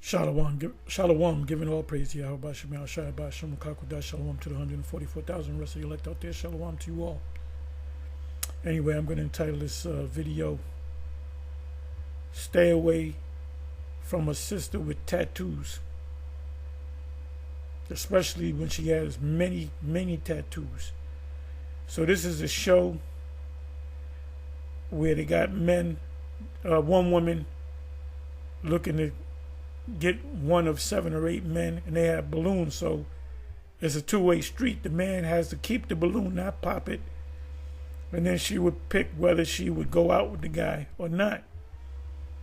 Shalom, giving all praise to Yahweh, Shem Shai, Shem Kakudah, Shalom to the 144,000 rest of the elect out there. Shalom to you all. Anyway, I'm going to entitle this video, Stay Away from a Sister with Tattoos. Especially when she has many, many tattoos. So this is a show where they got men, one woman looking to get one of 7 or 8 men, and they have balloons. So it's a two-way street. The man has to keep the balloon, not pop it, and then she would pick whether she would go out with the guy or not.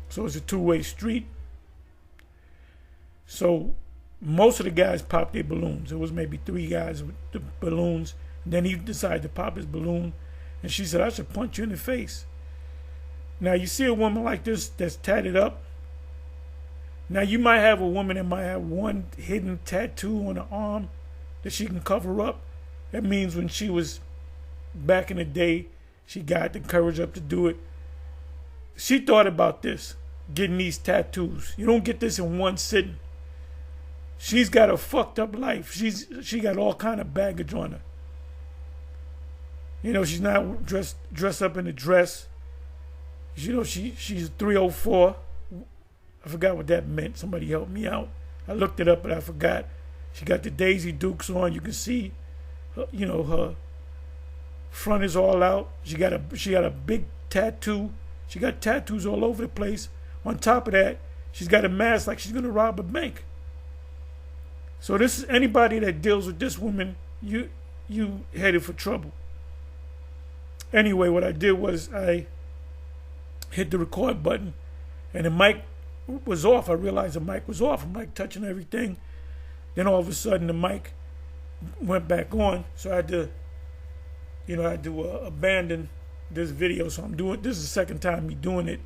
So it's a two-way street. So most of the guys popped their balloons. It was maybe 3 guys with the balloons. And then he decided to pop his balloon, and she said, "I should punch you in the face." Now you see a woman like this that's tatted up. Now you might have a woman that might have one hidden tattoo on her arm that she can cover up. That means when she was back in the day, she got the courage up to do it. She thought about this, getting these tattoos. You don't get this in one sitting. She's got a fucked up life. She got all kind of baggage on her. You know, she's not dressed up in a dress. You know, she's 304. I forgot what that meant. Somebody help me out. I looked it up, but I forgot. She got the Daisy Dukes on. You can see, you know, her front is all out. She got a big tattoo. She got tattoos all over the place. On top of that, she's got a mask like she's gonna rob a bank. So this is anybody that deals with this woman, you headed for trouble. Anyway, what I did was I hit the record button, and the mic was off. I realized the mic was off. I'm like touching everything. Then all of a sudden the mic went back on. So I had to, abandon this video. So this is the second time me doing it.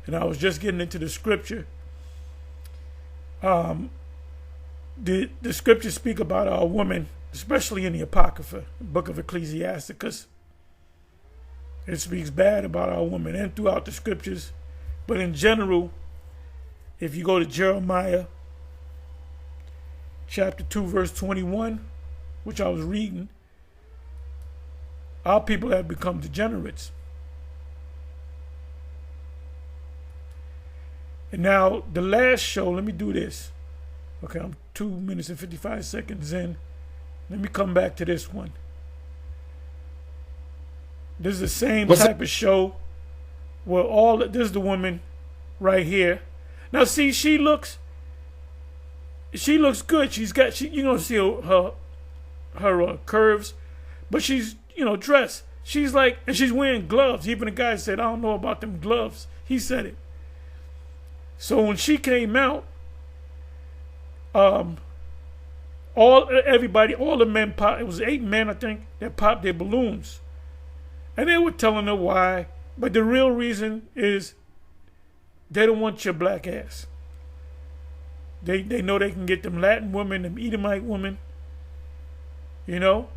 And I was just getting into the scripture. The scriptures speak about our woman, especially in the Apocrypha, book of Ecclesiasticus. It speaks bad about our woman and throughout the scriptures. But in general, if you go to Jeremiah chapter 2, verse 21, which I was reading, our people have become degenerates. And now, the last show, let me do this. Okay, I'm 2 minutes and 55 seconds in. Let me come back to this one. This is the same type of show where this is the woman right here. Now see, she looks good. She's got, you know, see her curves, but she's, you know, dressed. She's like, and she's wearing gloves. Even the guy said, "I don't know about them gloves." He said it. So when she came out, all the men popped. It was 8 men, I think, that popped their balloons. And they were telling her why, but the real reason is they don't want your black ass. They know they can get them Latin women, them Edomite women. You know,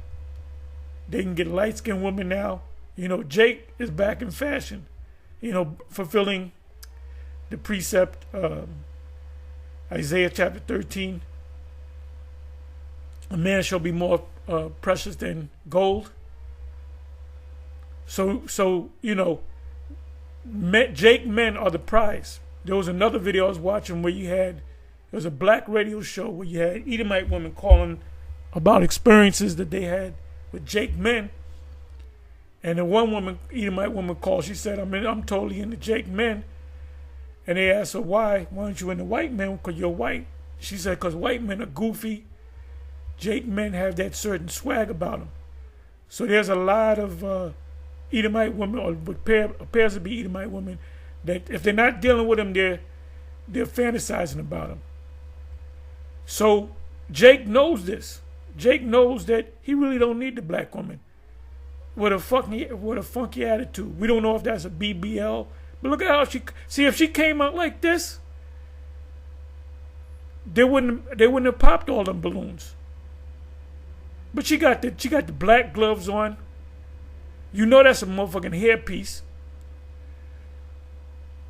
they can get light-skinned women now. You know, Jake is back in fashion. You know, fulfilling the precept, Isaiah chapter 13. A man shall be more precious than gold. So you know, Jake men are the prize. There was another video I was watching where it was a black radio show where you had Edomite women calling about experiences that they had with Jake men. And the one woman, Edomite woman, called. She said, I'm totally into Jake men. And they asked her, why aren't you into white men? Because you're white. She said, because white men are goofy. Jake men have that certain swag about them. So there's a lot of Edomite women, or what appears to be Edomite women, that if they're not dealing with them, they're fantasizing about them. So Jake knows this. Jake knows that he really don't need the black woman with a funky attitude. We don't know if that's a BBL, but look at how if she came out like this, they wouldn't have popped all them balloons. But she got the black gloves on. You know that's a motherfucking hairpiece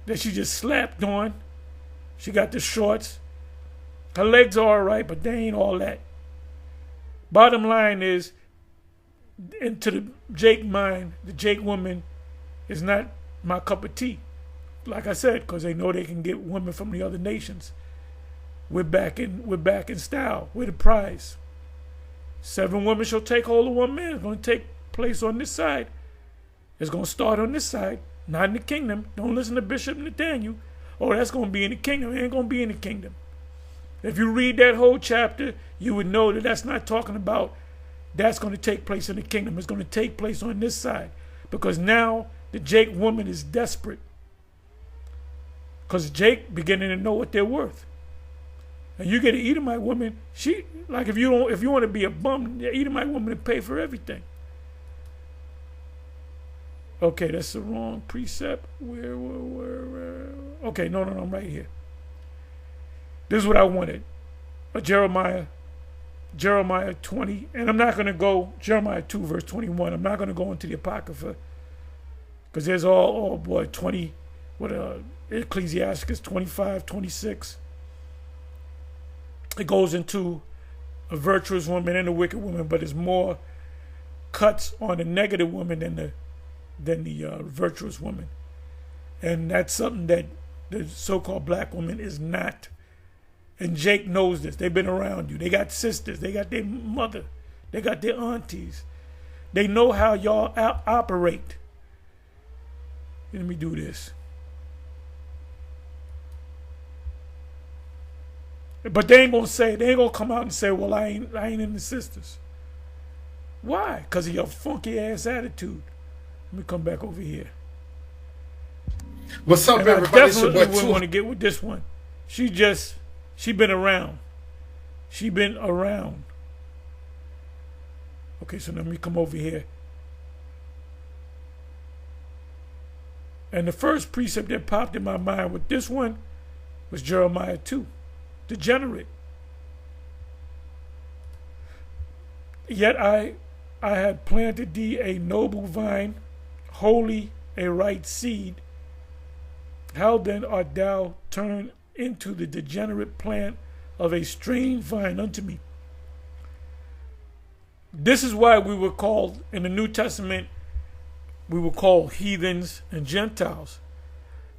that she just slapped on. She got the shorts. Her legs are all right, but they ain't all that. Bottom line is, into the Jake mind, the Jake woman is not my cup of tea. Like I said, because they know they can get women from the other nations. We're back in style. We're the prize. 7 women shall take hold of 1 man. It's going to take place on this side. It's going to start on this side, not in the kingdom. Don't listen to Bishop Nathaniel. Oh, that's going to be in the kingdom. It ain't going to be in the kingdom. If you read that whole chapter, you would know that that's not talking about that's going to take place in the kingdom. It's going to take place on this side. Because now the Jake woman is desperate. Because Jake beginning to know what they're worth. And you get an Edomite woman, she, like if you want to be a bum, the Edomite woman will pay for everything. Okay, that's the wrong precept. Where? Okay, no, I'm right here. This is what I wanted. Jeremiah 20, and I'm not going to go, Jeremiah 2 verse 21. I'm not going to go into the Apocrypha because there's all 20, Ecclesiasticus 25, 26. It goes into a virtuous woman and a wicked woman, but it's more cuts on the negative woman than the virtuous woman. And that's something that the so-called black woman is not. And Jake knows this. They've been around you. They got sisters. They got their mother. They got their aunties. They know how y'all operate. Let me do this. But they ain't gonna come out and say, well, I ain't in the sisters. Why? Because of your funky ass attitude. Let me come back over here. What's up, and everybody? I definitely wouldn't want to get with this one. She been around. She been around. Okay, so let me come over here. And the first precept that popped in my mind with this one was Jeremiah 2. Degenerate. Yet I had planted thee a noble vine, holy, a right seed. How then art thou turned into the degenerate plant of a strange vine unto me? This is why we were called, in the New Testament, we were called heathens and Gentiles.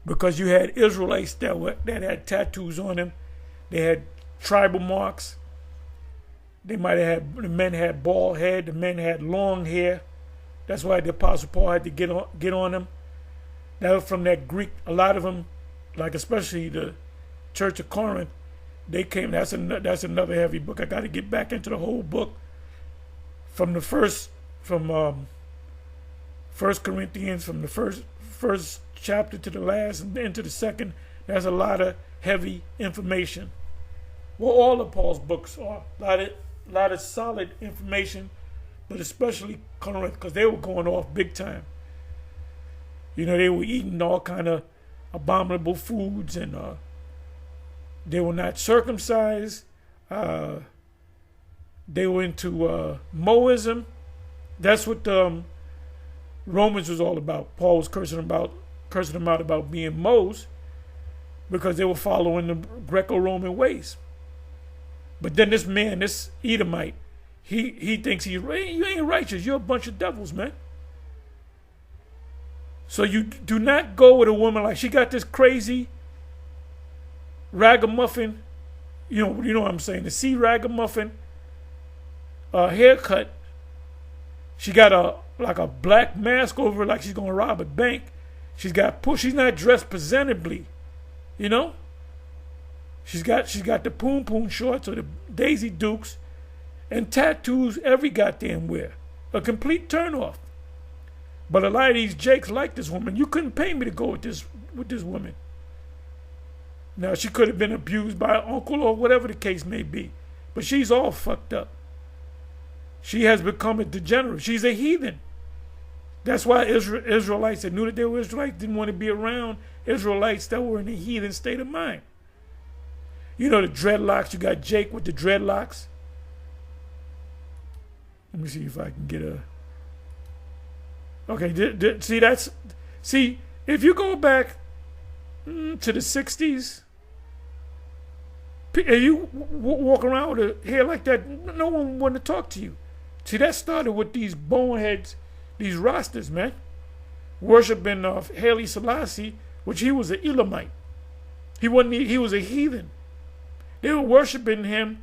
Because you had Israelites that had tattoos on them. They had tribal marks. They might have had, the men had bald head, the men had long hair. That's why the Apostle Paul had to get on them. That was from that Greek. A lot of them, like especially the Church of Corinth, they came. That's another heavy book. I got to get back into the whole book from First Corinthians, from the first chapter to the last, and into the second. There's a lot of heavy information. Well, all of Paul's books are a lot of solid information, but especially Corinth, because they were going off big time. You know, they were eating all kind of abominable foods, and they were not circumcised. They were into Moism. That's what Romans was all about. Paul was cursing them out about being Moes, because they were following the Greco-Roman ways. But then this man, this Edomite, he thinks you ain't righteous. You're a bunch of devils, man. So you do not go with a woman like she got this crazy ragamuffin, you know what I'm saying, the C ragamuffin haircut. She got a black mask over her like she's gonna rob a bank. She's not dressed presentably. You know, she's got the poom poom shorts or the Daisy Dukes, and tattoos every goddamn where. A complete turnoff. But a lot of these Jakes like this woman. You couldn't pay me to go with this woman. Now she could have been abused by her uncle or whatever the case may be, but she's all fucked up. She has become a degenerate. She's a heathen. That's why Israelites that knew that they were Israelites didn't want to be around Israelites that were in a heathen state of mind. You know the dreadlocks. You got Jake with the dreadlocks. Let me see if I can get a... Okay, see, if you go back to the 60s, If you walk around with a hair like that, no one want to talk to you. See, that started with these boneheads, these Rastas, man, worshiping of Haile Selassie, which he was an Elamite. He wasn't. He was a heathen. They were worshiping him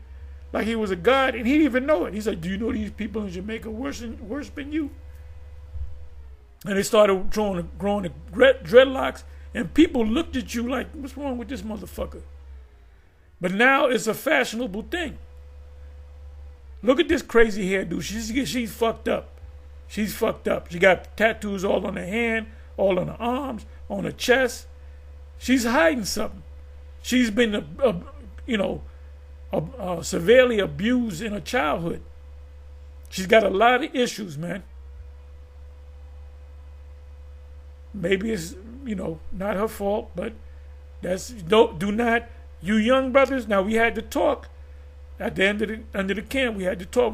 like he was a god, and he didn't even know it. He said, "Do you know these people in Jamaica worshiping you?" And they started growing the dreadlocks, and people looked at you like, "What's wrong with this motherfucker?" But now it's a fashionable thing. Look at this crazy hairdo. She's fucked up. She's fucked up. She got tattoos all on her hand, all on her arms, on her chest. She's hiding something. She's been, severely abused in her childhood. She's got a lot of issues, man. Maybe it's, not her fault, but do not. You young brothers, now we had to talk at the end of the camp. We had to talk.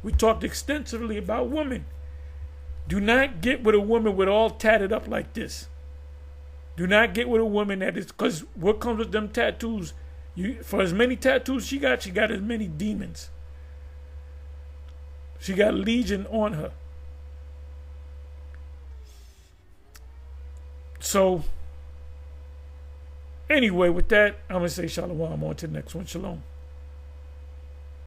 We talked extensively about women. Do not get with a woman with all tatted up like this. Do not get with a woman that is, because what comes with them tattoos? For as many tattoos she got as many demons. She got legion on her. So, anyway, with that, I'm going to say shalom. On to the next one. Shalom.